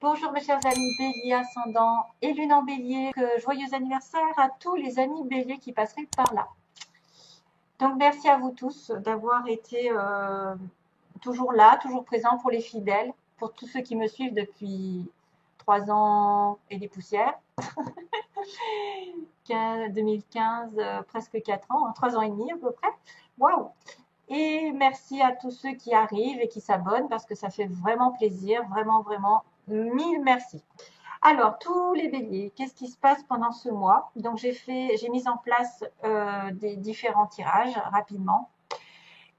Bonjour mes chers amis Bélier ascendant et Lune en Bélier. Joyeux anniversaire à tous les amis Bélier qui passeraient par là. Donc merci à vous tous d'avoir été toujours là, toujours présents pour les fidèles, pour tous ceux qui me suivent depuis 3 ans et des poussières. 2015, presque 4 ans, 3 ans et demi à peu près. Waouh! Et merci à tous ceux qui arrivent et qui s'abonnent parce que ça fait vraiment plaisir, vraiment, vraiment, mille merci. Alors, tous les béliers, qu'est-ce qui se passe pendant ce mois? Donc, j'ai mis en place des différents tirages rapidement.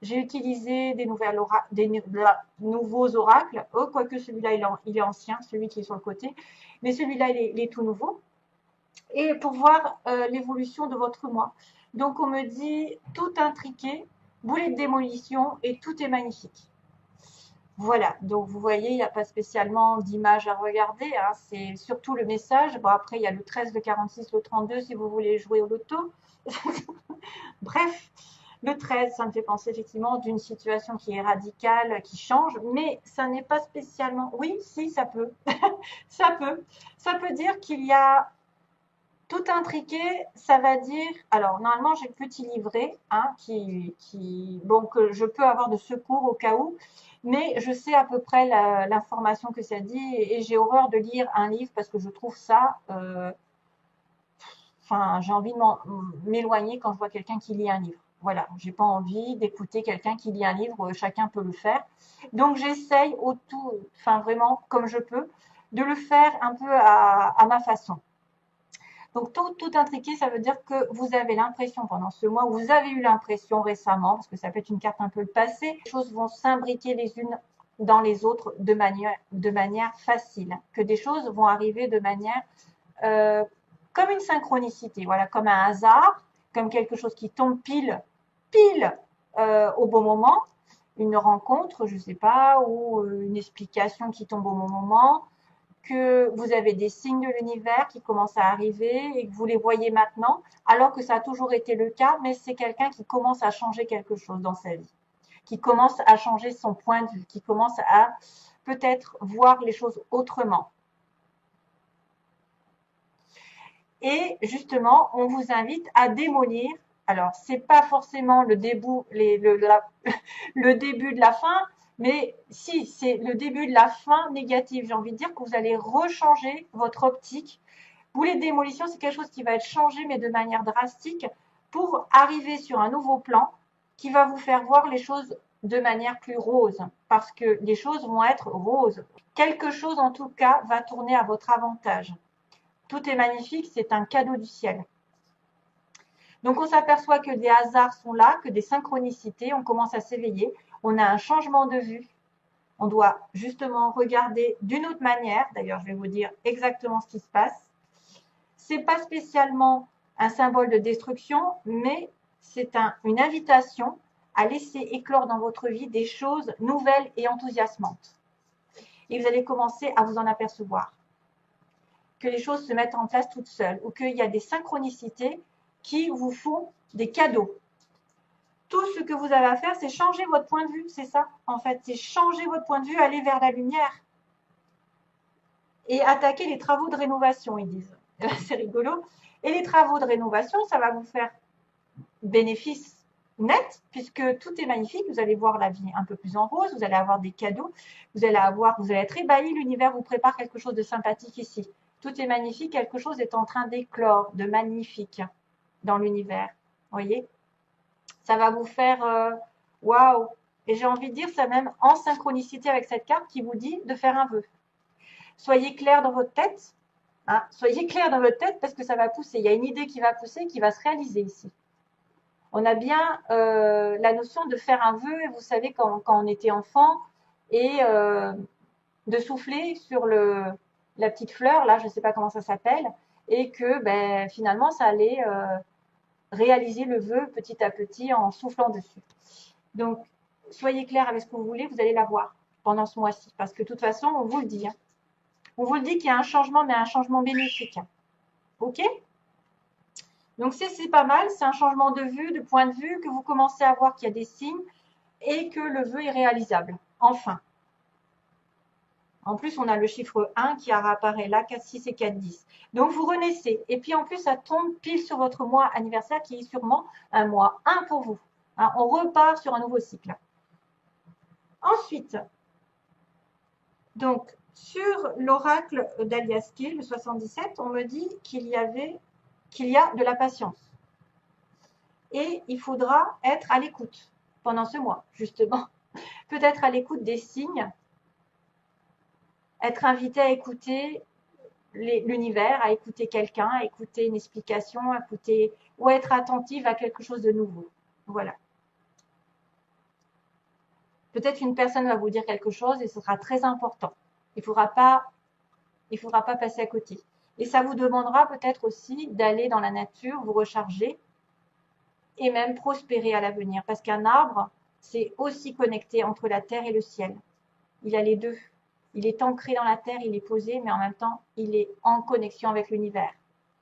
J'ai utilisé nouveaux oracles. Oh, quoique celui-là, il est ancien, celui qui est sur le côté. Mais celui-là, il est tout nouveau. Et pour voir l'évolution de votre mois. Donc, on me dit tout intriqué, boulet de démolition et tout est magnifique. Voilà, donc vous voyez, il n'y a pas spécialement d'image à regarder, hein, c'est surtout le message. Bon, après, il y a le 13, le 46, le 32 si vous voulez jouer au loto. Bref, le 13, ça me fait penser effectivement d'une situation qui est radicale, qui change, mais ça n'est pas spécialement. Oui, si, ça peut. Ça peut. Ça peut dire qu'il y a tout intriqué, ça va dire. Alors, normalement, j'ai le petit livret hein, bon, que je peux avoir de secours au cas où, mais je sais à peu près l'information que ça dit et j'ai horreur de lire un livre parce que je trouve ça. Enfin, j'ai envie de m'éloigner quand je vois quelqu'un qui lit un livre. Voilà, j'ai pas envie d'écouter quelqu'un qui lit un livre, chacun peut le faire. Donc, j'essaye enfin vraiment comme je peux, de le faire un peu à ma façon. Donc, tout intriqué, ça veut dire que vous avez l'impression pendant ce mois, vous avez eu l'impression récemment, parce que ça peut être une carte un peu le passé, les choses vont s'imbriquer les unes dans les autres de manière facile, que des choses vont arriver de manière euh, comme une synchronicité, voilà, comme un hasard, comme quelque chose qui tombe pile au bon moment, une rencontre, je ne sais pas, ou une explication qui tombe au bon moment, que vous avez des signes de l'univers qui commencent à arriver et que vous les voyez maintenant, alors que ça a toujours été le cas, mais c'est quelqu'un qui commence à changer quelque chose dans sa vie, qui commence à changer son point de vue, qui commence à peut-être voir les choses autrement. Et justement, on vous invite à démolir. Alors, c'est pas forcément le le début de la fin, mais si, c'est le début de la fin négative. J'ai envie de dire que vous allez rechanger votre optique. Boulet de démolition, c'est quelque chose qui va être changé, mais de manière drastique, pour arriver sur un nouveau plan qui va vous faire voir les choses de manière plus rose, parce que les choses vont être roses. Quelque chose, en tout cas, va tourner à votre avantage. Tout est magnifique, c'est un cadeau du ciel. Donc on s'aperçoit que des hasards sont là, que des synchronicités, on commence à s'éveiller, on a un changement de vue. On doit justement regarder d'une autre manière. D'ailleurs, je vais vous dire exactement ce qui se passe. C'est pas spécialement un symbole de destruction, mais c'est une invitation à laisser éclore dans votre vie des choses nouvelles et enthousiasmantes. Et vous allez commencer à vous en apercevoir. Que les choses se mettent en place toutes seules ou qu'il y a des synchronicités qui vous font des cadeaux. Tout ce que vous avez à faire, c'est changer votre point de vue, c'est ça en fait, c'est changer votre point de vue, aller vers la lumière et attaquer les travaux de rénovation, ils disent. C'est rigolo. Et les travaux de rénovation, ça va vous faire bénéfice net, puisque tout est magnifique, vous allez voir la vie un peu plus en rose, vous allez avoir des cadeaux, vous allez être ébahi, l'univers vous prépare quelque chose de sympathique ici. Tout est magnifique, quelque chose est en train d'éclore, de magnifique dans l'univers. Vous voyez? Ça va vous faire waouh! Et j'ai envie de dire, ça même en synchronicité avec cette carte qui vous dit de faire un vœu. Soyez clair dans votre tête. Hein, soyez clair dans votre tête parce que ça va pousser. Il y a une idée qui va pousser, qui va se réaliser ici. On a bien la notion de faire un vœu, vous savez, quand on était enfant, et de souffler sur la petite fleur, là, je ne sais pas comment ça s'appelle, et que ben, finalement, ça allait réaliser le vœu petit à petit en soufflant dessus. Donc, soyez clair avec ce que vous voulez, vous allez l'avoir pendant ce mois-ci, parce que de toute façon, on vous le dit. Hein. On vous le dit qu'il y a un changement, mais un changement bénéfique. OK? Donc, c'est pas mal, c'est un changement de vue, de point de vue, que vous commencez à voir qu'il y a des signes et que le vœu est réalisable. Enfin. En plus, on a le chiffre 1 qui apparaît là, 4, 6 et 4, 10. Donc, vous renaissez. Et puis, en plus, ça tombe pile sur votre mois anniversaire qui est sûrement un mois 1 pour vous. Hein, on repart sur un nouveau cycle. Ensuite, donc, sur l'oracle d'Aliaskil, le 77, on me dit qu'il y a de la patience. Et il faudra être à l'écoute pendant ce mois, justement. Peut-être à l'écoute des signes, être invité à écouter l'univers, à écouter quelqu'un, à écouter une explication, à écouter ou à être attentive à quelque chose de nouveau. Voilà. Peut-être une personne va vous dire quelque chose et ce sera très important. Il ne faudra pas passer à côté. Et ça vous demandera peut-être aussi d'aller dans la nature, vous recharger et même prospérer à l'avenir. Parce qu'un arbre, c'est aussi connecté entre la terre et le ciel. Il a les deux. Il est ancré dans la terre, il est posé, mais en même temps, il est en connexion avec l'univers,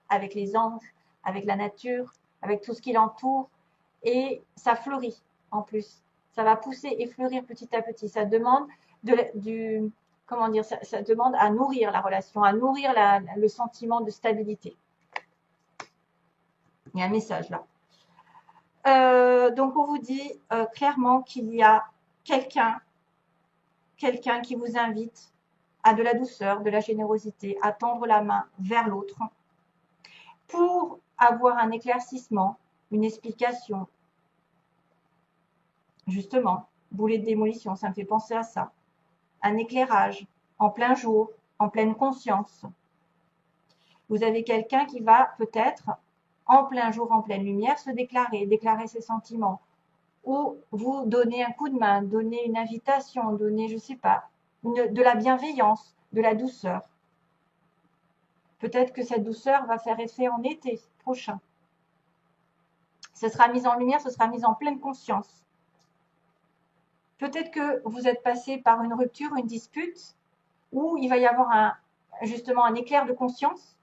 avec les anges, avec la nature, avec tout ce qui l'entoure. Et ça fleurit en plus. Ça va pousser et fleurir petit à petit. Ça demande ça demande à nourrir la relation, à nourrir le sentiment de stabilité. Il y a un message là. Donc on vous dit clairement qu'il y a quelqu'un qui vous invite à de la douceur, de la générosité, à tendre la main vers l'autre pour avoir un éclaircissement, une explication. Justement, boulet de démolition, ça me fait penser à ça. Un éclairage en plein jour, en pleine conscience. Vous avez quelqu'un qui va peut-être, en plein jour, en pleine lumière, se déclarer ses sentiments. Ou vous donner un coup de main, donner une invitation, donner, je ne sais pas, de la bienveillance, de la douceur. Peut-être que cette douceur va faire effet en été prochain. Ce sera mis en lumière, ce sera mis en pleine conscience. Peut-être que vous êtes passé par une rupture, une dispute, où il va y avoir justement un éclair de conscience,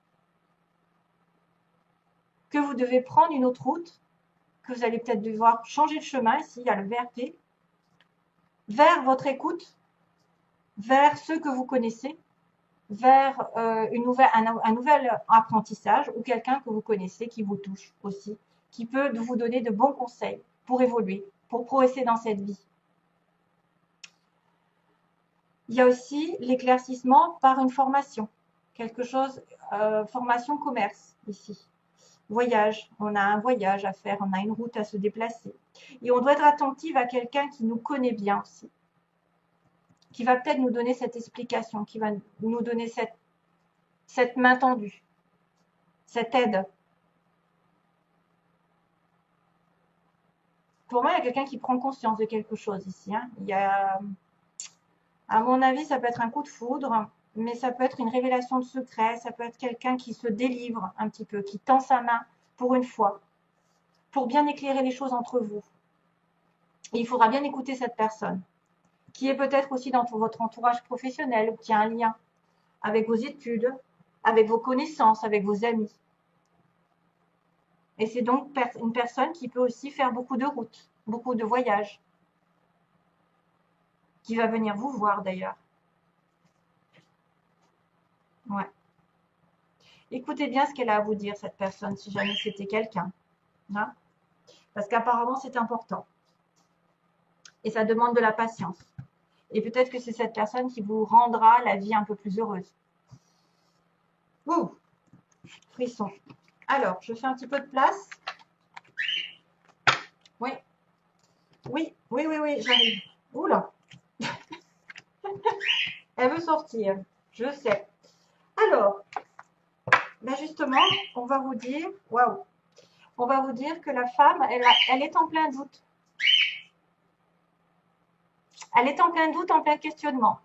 que vous devez prendre une autre route, que vous allez peut-être devoir changer de chemin, ici il y a le VRT, vers votre écoute, vers ceux que vous connaissez, vers un nouvel apprentissage ou quelqu'un que vous connaissez qui vous touche aussi, qui peut vous donner de bons conseils pour évoluer, pour progresser dans cette vie. Il y a aussi l'éclaircissement par une formation, quelque chose, formation commerce ici. Voyage, on a un voyage à faire, on a une route à se déplacer. Et on doit être attentive à quelqu'un qui nous connaît bien aussi, qui va peut-être nous donner cette explication, qui va nous donner cette main tendue, cette aide. Pour moi, il y a quelqu'un qui prend conscience de quelque chose ici. Hein. Il y a, à mon avis, ça peut être un coup de foudre, mais ça peut être une révélation de secret, ça peut être quelqu'un qui se délivre un petit peu, qui tend sa main pour une fois, pour bien éclairer les choses entre vous. Et il faudra bien écouter cette personne, qui est peut-être aussi dans votre entourage professionnel, ou qui a un lien avec vos études, avec vos connaissances, avec vos amis. Et c'est donc une personne qui peut aussi faire beaucoup de routes, beaucoup de voyages, qui va venir vous voir d'ailleurs. Ouais. Écoutez bien ce qu'elle a à vous dire, cette personne, si jamais c'était quelqu'un. Hein, parce qu'apparemment, c'est important. Et ça demande de la patience. Et peut-être que c'est cette personne qui vous rendra la vie un peu plus heureuse. Ouh, frisson. Alors, je fais un petit peu de place. Oui. Oui, j'arrive. Oula. Elle veut sortir. Je sais. Alors, ben justement, on va vous dire, waouh, on va vous dire que la femme, elle est en plein doute. Elle est en plein doute, en plein questionnement.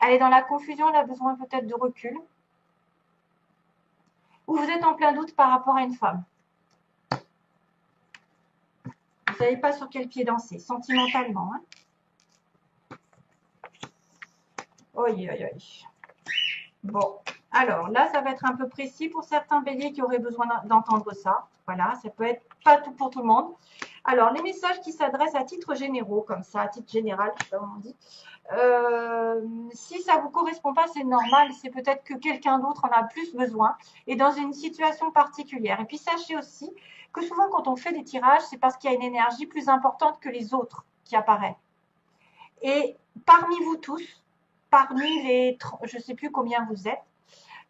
Elle est dans la confusion, elle a besoin peut-être de recul. Ou vous êtes en plein doute par rapport à une femme. Vous ne savez pas sur quel pied danser, sentimentalement. Hein. Oui. Bon, alors là, ça va être un peu précis pour certains béliers qui auraient besoin d'entendre ça. Voilà, ça peut être pas tout pour tout le monde. Alors, les messages qui s'adressent à titre généraux, comme ça, à titre général, je sais pas comment on dit. si ça vous correspond pas, c'est normal, c'est peut-être que quelqu'un d'autre en a plus besoin et dans une situation particulière. Et puis sachez aussi que souvent quand on fait des tirages, c'est parce qu'il y a une énergie plus importante que les autres qui apparaît. Et parmi vous tous, parmi les, je ne sais plus combien vous êtes,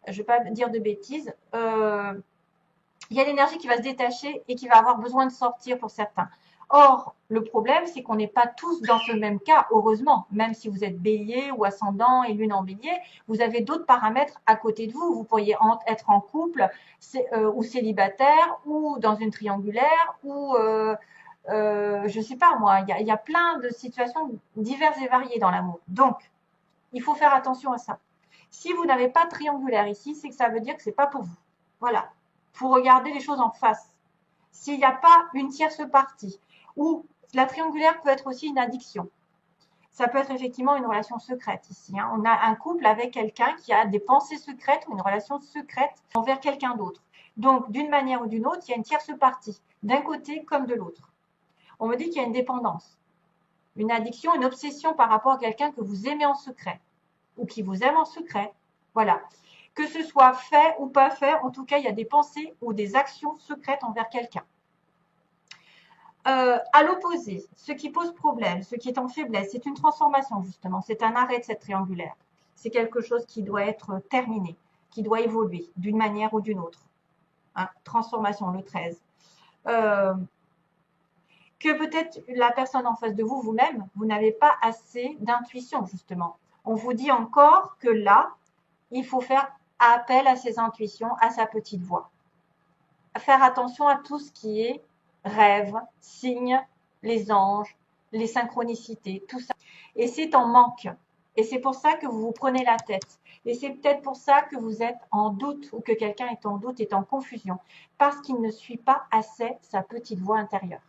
je ne vais pas dire de bêtises, il y a l'énergie qui va se détacher et qui va avoir besoin de sortir pour certains. Or, le problème, c'est qu'on n'est pas tous dans ce même cas, heureusement. Même si vous êtes bélier ou ascendant et lune en bélier, vous avez d'autres paramètres à côté de vous. Vous pourriez être en couple ou célibataire ou dans une triangulaire ou, je ne sais pas moi, il y a plein de situations diverses et variées dans l'amour. Donc, il faut faire attention à ça. Si vous n'avez pas de triangulaire ici, c'est que ça veut dire que ce n'est pas pour vous. Voilà. Il faut regarder les choses en face. S'il n'y a pas une tierce partie, ou la triangulaire peut être aussi une addiction. Ça peut être effectivement une relation secrète ici. Hein. On a un couple avec quelqu'un qui a des pensées secrètes ou une relation secrète envers quelqu'un d'autre. Donc, d'une manière ou d'une autre, il y a une tierce partie, d'un côté comme de l'autre. On me dit qu'il y a une dépendance, une addiction, une obsession par rapport à quelqu'un que vous aimez en secret ou qui vous aime en secret. Voilà. Que ce soit fait ou pas fait, en tout cas, il y a des pensées ou des actions secrètes envers quelqu'un. À l'opposé, ce qui pose problème, ce qui est en faiblesse, c'est une transformation justement, c'est un arrêt de cette triangulaire. C'est quelque chose qui doit être terminé, qui doit évoluer d'une manière ou d'une autre. Hein, transformation, le 13. Que peut-être la personne en face de vous, vous-même, vous n'avez pas assez d'intuition justement. On vous dit encore que là, il faut faire appel à ses intuitions, à sa petite voix. Faire attention à tout ce qui est rêve, signes, les anges, les synchronicités, tout ça. Et c'est en manque. Et c'est pour ça que vous vous prenez la tête. Et c'est peut-être pour ça que vous êtes en doute ou que quelqu'un est en doute, est en confusion. Parce qu'il ne suit pas assez sa petite voix intérieure.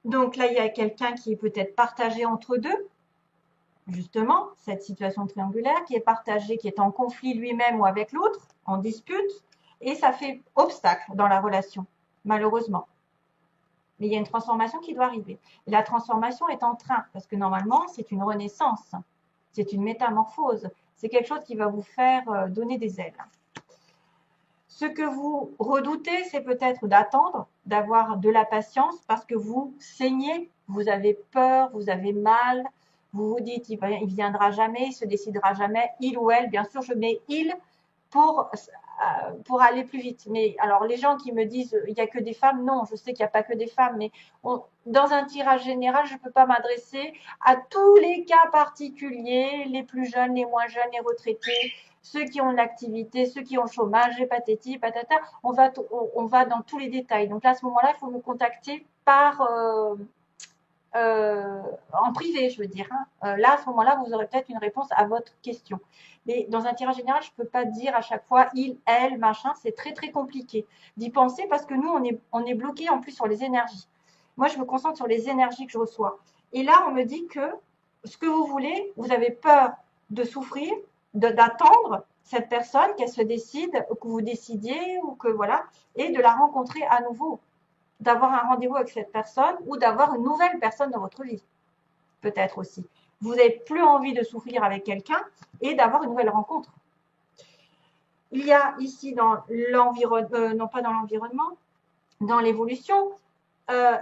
Donc là, il y a quelqu'un qui est peut-être partagé entre deux. Justement, cette situation triangulaire qui est partagée, qui est en conflit lui-même ou avec l'autre, en dispute, et ça fait obstacle dans la relation, malheureusement. Mais il y a une transformation qui doit arriver. Et la transformation est en train, parce que normalement, c'est une renaissance, c'est une métamorphose, c'est quelque chose qui va vous faire donner des ailes. Ce que vous redoutez, c'est peut-être d'attendre, d'avoir de la patience, parce que vous saignez, vous avez peur, vous avez mal, vous vous dites, il viendra jamais, il se décidera jamais, il ou elle, bien sûr, je mets il pour aller plus vite. Mais alors, les gens qui me disent, il n'y a que des femmes, non, je sais qu'il n'y a pas que des femmes, mais dans un tirage général, je ne peux pas m'adresser à tous les cas particuliers, les plus jeunes, les moins jeunes, les retraités, ceux qui ont l'activité, ceux qui ont le chômage, les patati, patata, on va dans tous les détails. Donc là, à ce moment-là, il faut me contacter par... en privé, je veux dire. Hein. Là, à ce moment-là, vous aurez peut-être une réponse à votre question. Mais dans un tirage général, je ne peux pas dire à chaque fois il, elle, machin. C'est très, très compliqué d'y penser parce que nous, on est bloqué en plus sur les énergies. Moi, je me concentre sur les énergies que je reçois. Et là, on me dit que ce que vous voulez, vous avez peur de souffrir, d'attendre cette personne, qu'elle se décide, que vous décidiez ou que voilà, et de la rencontrer à nouveau. D'avoir un rendez-vous avec cette personne ou d'avoir une nouvelle personne dans votre vie. Peut-être aussi. Vous n'avez plus envie de souffrir avec quelqu'un et d'avoir une nouvelle rencontre. Il y a ici dans l'environnement, non pas dans l'environnement, dans l'évolution, à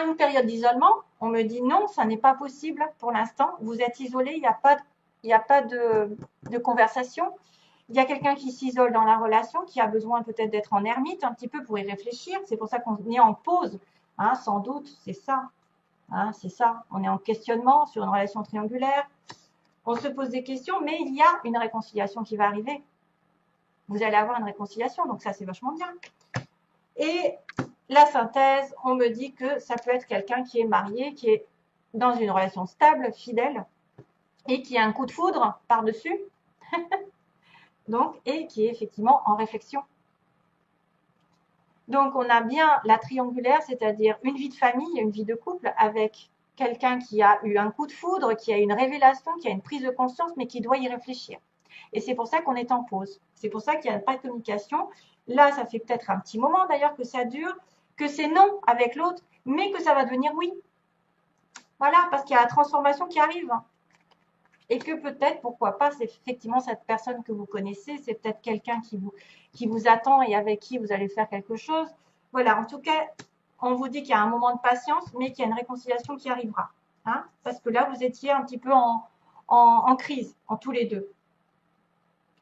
une période d'isolement, on me dit non, ça n'est pas possible pour l'instant. Vous êtes isolé, il n'y a pas de conversation. Il y a quelqu'un qui s'isole dans la relation, qui a besoin peut-être d'être en ermite un petit peu pour y réfléchir. C'est pour ça qu'on est en pause, hein, sans doute, c'est ça. Hein, c'est ça. On est en questionnement sur une relation triangulaire. On se pose des questions, mais il y a une réconciliation qui va arriver. Vous allez avoir une réconciliation, donc ça, c'est vachement bien. Et la synthèse, on me dit que ça peut être quelqu'un qui est marié, qui est dans une relation stable, fidèle, et qui a un coup de foudre par-dessus. Donc, et qui est effectivement en réflexion. Donc, on a bien la triangulaire, c'est-à-dire une vie de famille, une vie de couple avec quelqu'un qui a eu un coup de foudre, qui a une révélation, qui a une prise de conscience, mais qui doit y réfléchir. Et c'est pour ça qu'on est en pause. C'est pour ça qu'il n'y a pas de communication. Là, ça fait peut-être un petit moment d'ailleurs que ça dure, que c'est non avec l'autre, mais que ça va devenir oui. Voilà, parce qu'il y a la transformation qui arrive. Et que peut-être, pourquoi pas, c'est effectivement cette personne que vous connaissez, c'est peut-être quelqu'un qui vous attend et avec qui vous allez faire quelque chose. Voilà, en tout cas, on vous dit qu'il y a un moment de patience, mais qu'il y a une réconciliation qui arrivera. Hein, parce que là, vous étiez un petit peu en crise, en tous les deux.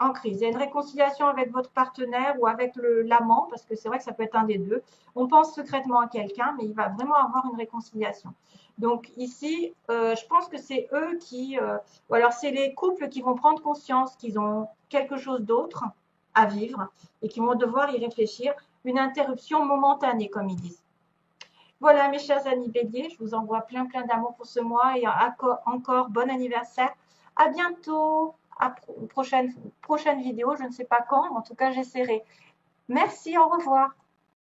En crise. Il y a une réconciliation avec votre partenaire ou avec l'amant, parce que c'est vrai que ça peut être un des deux. On pense secrètement à quelqu'un, mais il va vraiment avoir une réconciliation. Donc ici, je pense que c'est eux qui, ou alors c'est les couples qui vont prendre conscience qu'ils ont quelque chose d'autre à vivre et qui vont devoir y réfléchir. Une interruption momentanée, comme ils disent. Voilà, mes chers amis béliers, je vous envoie plein plein d'amour pour ce mois et encore bon anniversaire. À bientôt, à prochaine vidéo, je ne sais pas quand, en tout cas j'essaierai. Merci, au revoir.